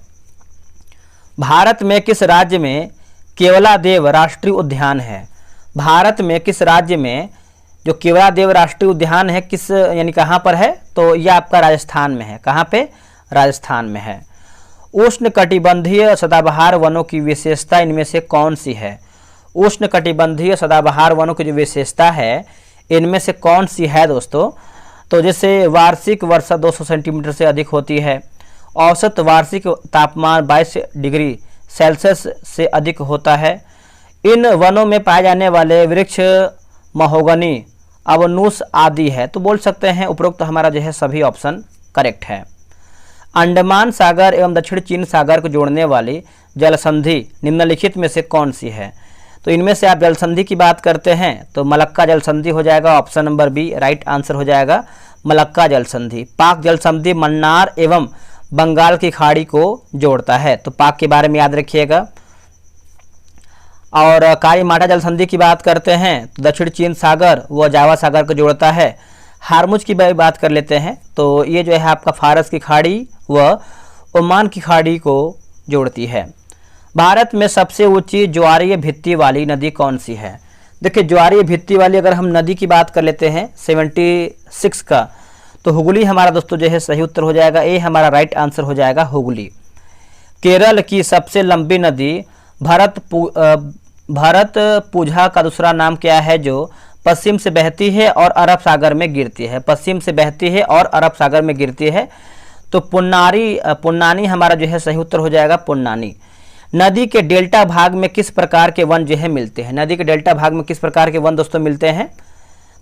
भारत में किस राज्य में केवलादेव राष्ट्रीय उद्यान है? भारत में किस राज्य में जो केवलादेव राष्ट्रीय उद्यान है किस यानी कहाँ पर है? तो यह आपका राजस्थान में है। कहाँ पे? राजस्थान में है। उष्ण कटिबंधीय सदाबहार वनों की विशेषता इनमें से कौन सी है? उष्ण कटिबंधीय सदाबहार वनों की जो विशेषता है इनमें से कौन सी है दोस्तों? तो जैसे वार्षिक वर्षा 200 सेंटीमीटर से अधिक होती है, औसत वार्षिक तापमान 22 डिग्री सेल्सियस से अधिक होता है, इन वनों में पाए जाने वाले वृक्ष महोगनी, अवनूस आदि है। तो बोल सकते हैं उपरोक्त हमारा जो है सभी ऑप्शन करेक्ट है। अंडमान सागर एवं दक्षिण चीन सागर को जोड़ने वाली जल संधि निम्नलिखित में से कौन सी है? तो इनमें से आप जल संधि की बात करते हैं तो मलक्का जल संधि हो जाएगा, option number b right answer हो जाएगा मलक्का जल संधि। पाक जल संधि मन्नार एवं बंगाल की खाड़ी को जोड़ता है, तो पाक के बारे में याद रखिएगा। और कारी माटा जल संधि की बात करते हैं तो दक्षिण चीन सागर व जावा सागर को जोड़ता है। हारमुज की बात कर लेते हैं तो ये जो है आपका फारस की खाड़ी व ओमान की खाड़ी को जोड़ती है। भारत में सबसे ऊंची ज्वारीय भित्ति वाली नदी कौन सी है? देखिए ज्वारीय भित्ति वाली अगर हम नदी की बात कर लेते हैं 76 का, तो हुगली हमारा दोस्तों जो है सही उत्तर हो जाएगा, ए हमारा राइट आंसर हो जाएगा हुगली। केरल की सबसे लंबी नदी भरतपुझा का दूसरा नाम क्या है, जो पश्चिम से बहती है और अरब सागर में गिरती है, पश्चिम से बहती है और अरब सागर में गिरती है, तो पुन्नानी हमारा जो है सही उत्तर हो जाएगा पुन्नानी। नदी के डेल्टा भाग में किस प्रकार के वन जो है मिलते हैं? नदी के डेल्टा भाग में किस प्रकार के वन दोस्तों मिलते हैं?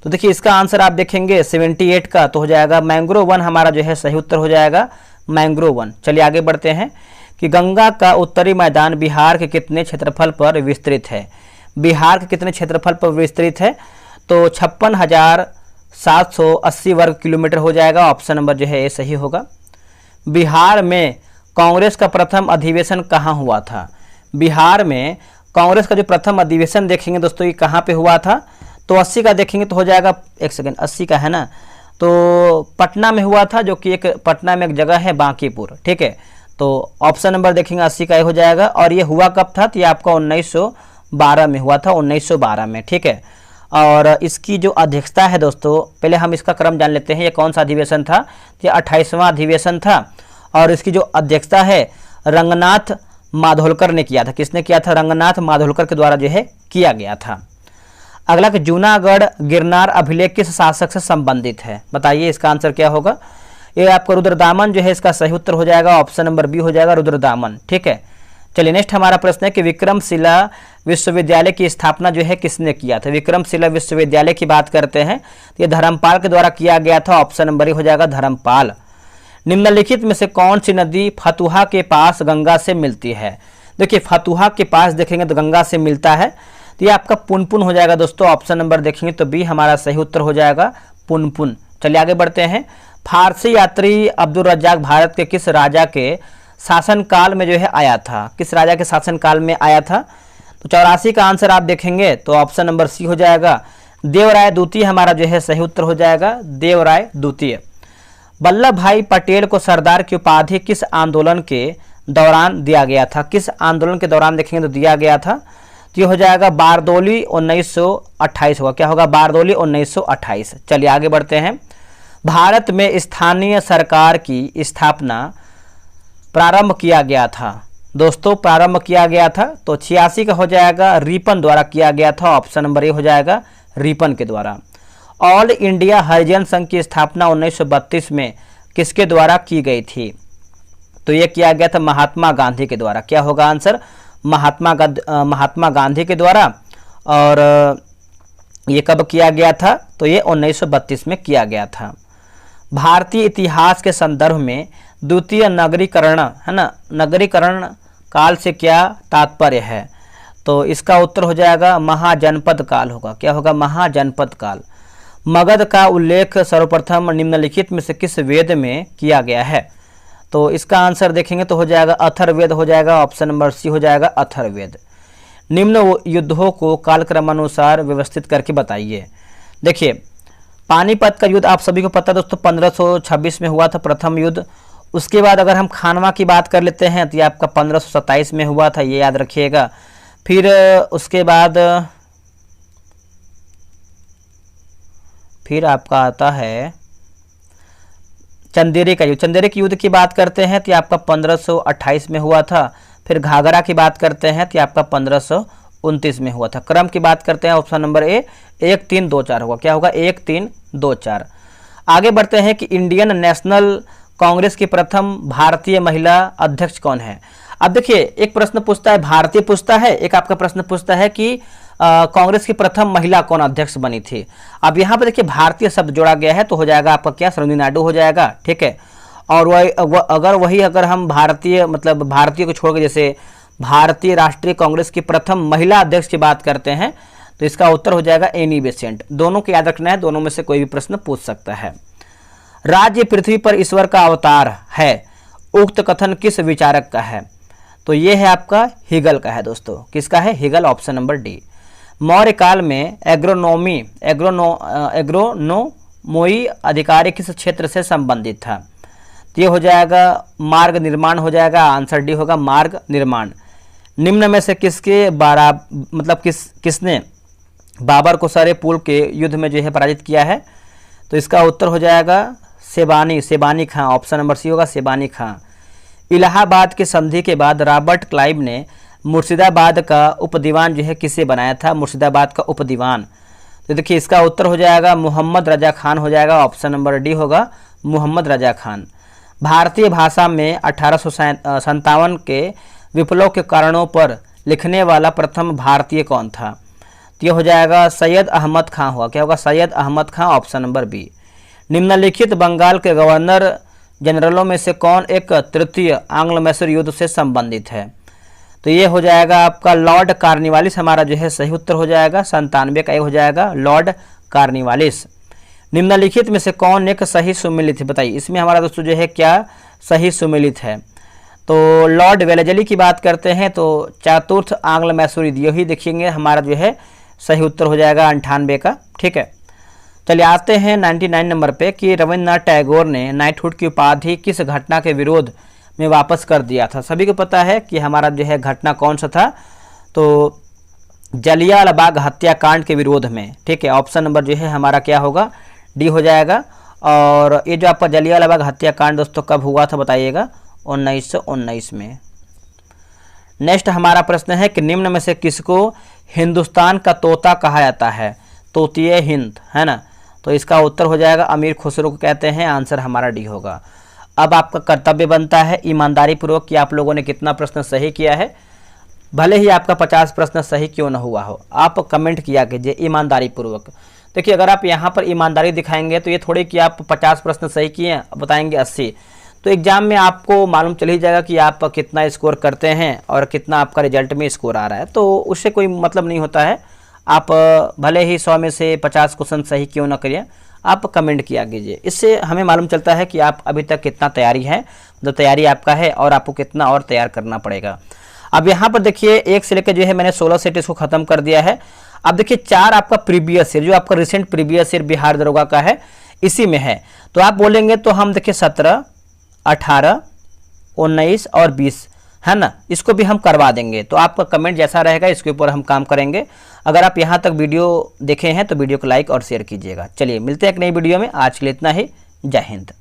तो देखिए इसका आंसर आप देखेंगे 78 का, तो हो जाएगा मैंग्रोव वन हमारा जो है सही उत्तर हो जाएगा मैंग्रोव वन। चलिए आगे बढ़ते हैं कि गंगा का उत्तरी मैदान बिहार के कितने क्षेत्रफल पर विस्तृत है? बिहार के कितने क्षेत्रफल पर विस्तृत है? तो 56,780 वर्ग किलोमीटर हो जाएगा, ऑप्शन नंबर जो है ये सही होगा। बिहार में कांग्रेस का प्रथम अधिवेशन कहाँ हुआ था? बिहार में कांग्रेस का जो प्रथम अधिवेशन देखेंगे दोस्तों ये कहाँ पे हुआ था? तो 80 का देखेंगे तो हो जाएगा, एक सेकेंड 80 का है ना, तो पटना में हुआ था, जो कि एक पटना में एक जगह है बांकीपुर, ठीक है। तो ऑप्शन नंबर देखेंगे 80 का ये हो जाएगा। और ये हुआ कब था? तो ये आपका 1912 में हुआ था, 1912 में, ठीक है। और इसकी जो अध्यक्षता है दोस्तों, पहले हम इसका क्रम जान लेते हैं, ये कौन सा अधिवेशन था? ये 28वां अधिवेशन था और इसकी जो अध्यक्षता है रंगनाथ माधोलकर ने किया था। किसने किया था? रंगनाथ माधोलकर के द्वारा जो है किया गया था। अगला कि जूनागढ़ गिरनार अभिलेख किस शासक से संबंधित है? बताइए इसका आंसर क्या होगा? ये आपका रुद्रदामन जो है इसका सही उत्तर हो जाएगा, ऑप्शन नंबर बी हो जाएगा रुद्रदामन, ठीक है। चलिए नेक्स्ट हमारा प्रश्न है कि विक्रमशिला विश्वविद्यालय की स्थापना जो है किसने किया था? विक्रमशिला विश्वविद्यालय की बात करते हैं तो ये धर्मपाल के द्वारा किया गया था, ऑप्शन नंबर ए हो जाएगा धर्मपाल। निम्नलिखित में से कौन सी नदी फतुहा के पास गंगा से मिलती है? देखिए फतुहा के पास देखेंगे तो गंगा से मिलता है, तो ये आपका पुनपुन हो जाएगा दोस्तों, ऑप्शन नंबर देखेंगे तो बी हमारा सही उत्तर हो जाएगा पुनपुन। चलिए आगे बढ़ते हैं। फारसी यात्री अब्दुल रज्जाक भारत के किस राजा के शासनकाल में जो है आया था? किस राजा के शासनकाल में आया था? तो 84 का आंसर आप देखेंगे तो ऑप्शन नंबर सी हो जाएगा देवराय द्वितीय हमारा जो है सही उत्तर हो जाएगा देवराय द्वितीय। वल्लभ भाई पटेल को सरदार की उपाधि किस आंदोलन के दौरान दिया गया था? किस आंदोलन के दौरान देखेंगे तो दिया गया था? तो ये हो जाएगा बारदौली 1928 होगा, क्या होगा? बारदौली 1928। चलिए आगे बढ़ते हैं। भारत में स्थानीय सरकार की स्थापना प्रारंभ किया गया था दोस्तों, प्रारंभ किया गया था तो 86 का हो जाएगा रिपन द्वारा किया गया था, ऑप्शन नंबर ए हो जाएगा रिपन के द्वारा। ऑल इंडिया हरिजन संघ की स्थापना 1932 में किसके द्वारा की गई थी? तो ये किया गया था महात्मा गांधी के द्वारा। क्या होगा आंसर? महात्मा गांधी के द्वारा। और ये कब किया गया था? तो ये 1932 में किया गया था। भारतीय इतिहास के संदर्भ में द्वितीय नगरीकरण है ना, नगरीकरण काल से क्या तात्पर्य है? तो इसका उत्तर हो जाएगा महाजनपद काल होगा। क्या होगा? महाजनपद काल। मगध का उल्लेख सर्वप्रथम निम्नलिखित में से किस वेद में किया गया है? तो इसका आंसर देखेंगे तो हो जाएगा अथर्ववेद हो जाएगा, ऑप्शन नंबर सी हो जाएगा अथर्ववेद। निम्न युद्धों को कालक्रमानुसार व्यवस्थित करके बताइए। देखिए पानीपत का युद्ध आप सभी को पता है दोस्तों 1526 में हुआ था प्रथम युद्ध। उसके बाद अगर हम खानवा की बात कर लेते हैं तो ये आपका 1527 में हुआ था, ये याद रखिएगा। फिर उसके बाद फिर आपका आता है चंदेरी का युद्ध। चंदेरी के युद्ध की बात करते हैं तो ये आपका 1528 में हुआ था। फिर घाघरा की बात करते हैं तो ये आपका 1529 में हुआ था। क्रम की बात करते हैं ऑप्शन नंबर ए 1 3 2 4 होगा। क्या होगा? 1 3 2 4। आगे बढ़ते हैं कि इंडियन नेशनल कांग्रेस की प्रथम भारतीय महिला अध्यक्ष कौन है? अब देखिए एक प्रश्न पूछता है भारतीय पूछता है, एक आपका प्रश्न पूछता है कि कांग्रेस की प्रथम महिला कौन अध्यक्ष बनी थी। अब यहाँ पे देखिए भारतीय शब्द जोड़ा गया है तो हो जाएगा आपका क्या? सरोजिनी नायडू हो जाएगा, ठीक है। और अगर हम भारतीय मतलब भारतीय को छोड़ के जैसे भारतीय राष्ट्रीय कांग्रेस की प्रथम महिला अध्यक्ष की बात करते हैं तो इसका उत्तर हो जाएगा एनी बेसेंट। दोनों को याद रखना है, दोनों में से कोई भी प्रश्न पूछ सकता है। राज्य पृथ्वी पर ईश्वर का अवतार है, उक्त कथन किस विचारक का है? तो ये है आपका हिगल का है दोस्तों। किसका है? Hegel, option number D. Maurya काल में एग्रोनोमोई अधिकारी किस क्षेत्र से संबंधित था? तो ये हो जाएगा मार्ग निर्माण हो जाएगा, आंसर डी होगा मार्ग निर्माण। निम्न में से किसके किसने बाबर को सरे पुल के युद्ध में जो है पराजित किया है? तो इसका उत्तर हो जाएगा सेबानी खां, ऑप्शन नंबर सी होगा सेबानी खां। इलाहाबाद की संधि के बाद रॉबर्ट क्लाइव ने मुर्शिदाबाद का उपदीवान जो है किसे बनाया था? मुर्शिदाबाद का उपदीवान। तो देखिए इसका उत्तर हो जाएगा मोहम्मद रजा खान हो जाएगा, ऑप्शन नंबर डी होगा मोहम्मद रजा खान। भारतीय भाषा में 1857 के विप्लव के कारणों पर लिखने वाला प्रथम भारतीय कौन था? तो ये हो जाएगा सैयद अहमद खां होगा। क्या होगा? सैयद अहमद खां, ऑप्शन नंबर बी। निम्नलिखित बंगाल के गवर्नर जनरलों में से कौन एक तृतीय आंग्ल मैसूर युद्ध से संबंधित है? तो ये हो जाएगा आपका लॉर्ड कार्निवालिस, हमारा जो है सही उत्तर हो जाएगा। 97 का एक हो जाएगा लॉर्ड कार्निवालिस। निम्नलिखित में से कौन एक सही सुमेलित है? बताइए इसमें हमारा दोस्तों जो है क्या सही सुमेलित है? तो लॉर्ड वेलेजली की बात करते हैं तो चतुर्थ आंग्ल मैसूर युद्ध ही देखेंगे, हमारा जो है सही उत्तर हो जाएगा 98 का। ठीक है, चलिए आते हैं 99 नंबर पे कि रविन्द्रनाथ टैगोर ने नाइटहुड की उपाधि किस घटना के विरोध में वापस कर दिया था? सभी को पता है कि हमारा जो है घटना कौन सा था? तो जलियांवाला बाग हत्याकांड के विरोध में। ठीक है, ऑप्शन नंबर जो है हमारा क्या होगा? डी हो जाएगा। और ये जो आपका जलियांवाला बाग हत्याकांड दोस्तों कब हुआ था बताइएगा? 1919 में। नेक्स्ट हमारा प्रश्न है कि निम्न में से किसको हिंदुस्तान का तोता कहा जाता है? तोतिए हिंद, है ना? तो इसका उत्तर हो जाएगा अमीर खुसरो को कहते हैं, आंसर हमारा डी होगा। अब आपका कर्तव्य बनता है ईमानदारी पूर्वक कि आप लोगों ने कितना प्रश्न सही किया है। भले ही आपका 50 प्रश्न सही क्यों न हुआ हो, आप कमेंट किया कीजिए ईमानदारी पूर्वक। देखिए अगर आप यहाँ पर ईमानदारी दिखाएंगे तो ये थोड़ी कि आप 50 प्रश्न सही किए बताएंगे 80, तो एग्जाम में आपको मालूम चल ही जाएगा कि आप कितना स्कोर करते हैं और कितना आपका रिजल्ट में स्कोर आ रहा है। तो उससे कोई मतलब नहीं होता है। आप भले ही 100 में से 50 क्वेश्चन सही क्यों ना करिए, आप कमेंट किया कीजिए। इससे हमें मालूम चलता है कि आप अभी तक कितना तैयारी है, मतलब तैयारी आपका है और आपको कितना और तैयार करना पड़ेगा। अब यहाँ पर देखिए 1 से लेकर जो है मैंने 16 सेट इसको खत्म कर दिया है। अब देखिए 4 आपका प्रीवियस ईयर, जो आपका रिसेंट प्रीवियस ईयर बिहार दरोगा का है, इसी में है। तो आप बोलेंगे तो हम देखिए 17, 18, 19 और 20 है ना, इसको भी हम करवा देंगे। तो आपका कमेंट जैसा रहेगा इसके ऊपर हम काम करेंगे। अगर आप यहाँ तक वीडियो देखे हैं तो वीडियो को लाइक और शेयर कीजिएगा। चलिए मिलते हैं एक नई वीडियो में, आज के लिए इतना ही। जय हिंद।